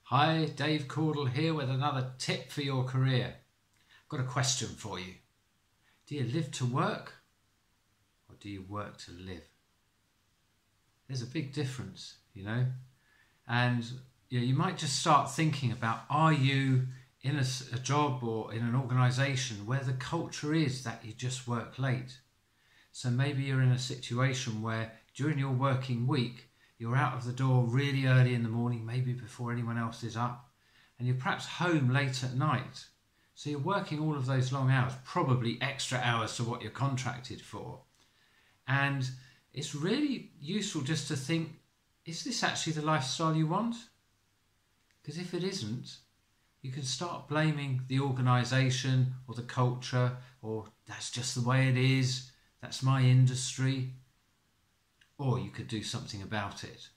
Hi, Dave Cordle here with another tip for your career. I've got a question for you. Do you live to work or do you work to live? There's a big difference, and you might just start thinking about, are you in a job or in an organisation where the culture is that you just work late? So maybe you're in a situation where during your working week you're out of the door really early in the morning, maybe before anyone else is up, and you're perhaps home late at night. So you're working all of those long hours, probably extra hours to what you're contracted for. And it's really useful just to think, is this actually the lifestyle you want? Because if it isn't, you can start blaming the organisation or the culture, or that's just the way it is, that's my industry. Or you could do something about it.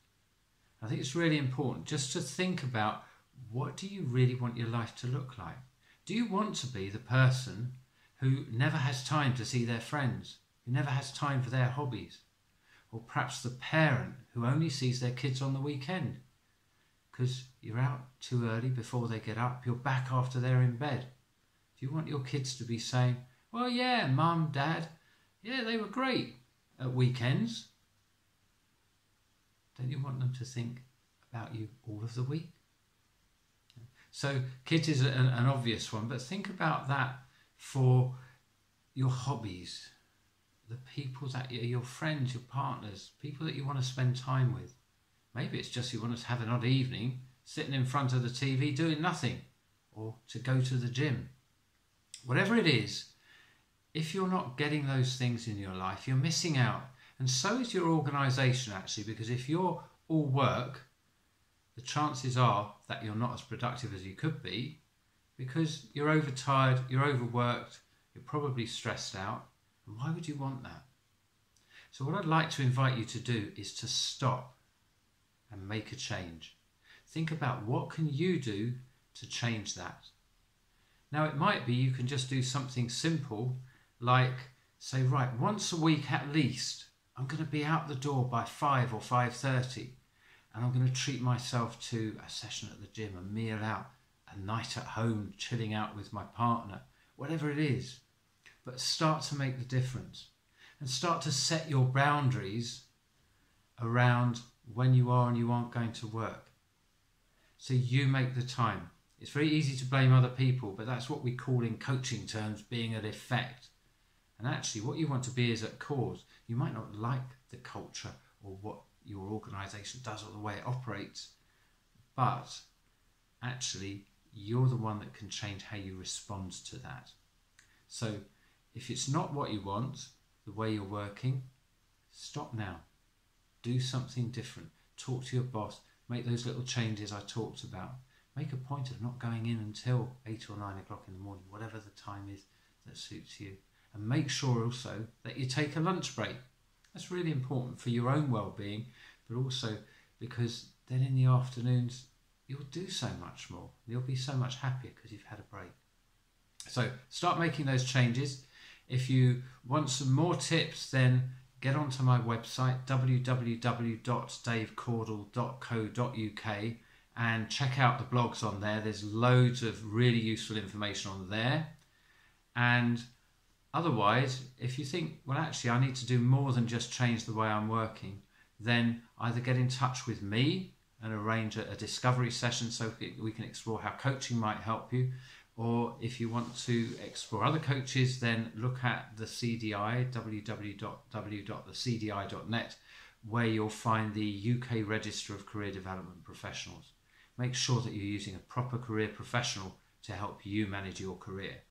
I think it's really important just to think about, what do you really want your life to look like? Do you want to be the person who never has time to see their friends, who never has time for their hobbies? Or perhaps the parent who only sees their kids on the weekend because you're out too early before they get up, you're back after they're in bed. Do you want your kids to be saying, well, yeah, mum, dad, yeah, they were great at weekends? Don't you want them to think about you all of the week? So kids is an obvious one, but think about that for your hobbies, the people that your friends, your partners, people that you want to spend time with. Maybe it's just you want to have an odd evening sitting in front of the TV doing nothing, or to go to the gym. Whatever it is, if you're not getting those things in your life, you're missing out. And so is your organisation actually, because if you're all work, the chances are that you're not as productive as you could be, because you're overtired, you're overworked, you're probably stressed out. And why would you want that? So what I'd like to invite you to do is to stop and make a change. Think about, what can you do to change that? Now it might be you can just do something simple, like say, right, once a week at least, I'm going to be out the door by 5 or 5:30, and I'm going to treat myself to a session at the gym, a meal out, a night at home, chilling out with my partner, whatever it is. But start to make the difference and start to set your boundaries around when you are and you aren't going to work. So you make the time. It's very easy to blame other people, but that's what we call in coaching terms being at effect. And actually what you want to be is at cause. You might not like the culture or what your organisation does or the way it operates, but actually you're the one that can change how you respond to that. So if it's not what you want, the way you're working, stop now. Do something different. Talk to your boss. Make those little changes I talked about. Make a point of not going in until 8 or 9 o'clock in the morning, whatever the time is that suits you. And make sure also that you take a lunch break. That's really important for your own well-being, but also because then in the afternoons you'll do so much more. You'll be so much happier because you've had a break. So start making those changes. If you want some more tips, then get onto my website www.davecordle.co.uk and check out the blogs on there. There's loads of really useful information on there. And otherwise, if you think, well, actually, I need to do more than just change the way I'm working, then either get in touch with me and arrange a discovery session so we can explore how coaching might help you. Or if you want to explore other coaches, then look at the CDI, www.thecdi.net, where you'll find the UK Register of Career Development Professionals. Make sure that you're using a proper career professional to help you manage your career.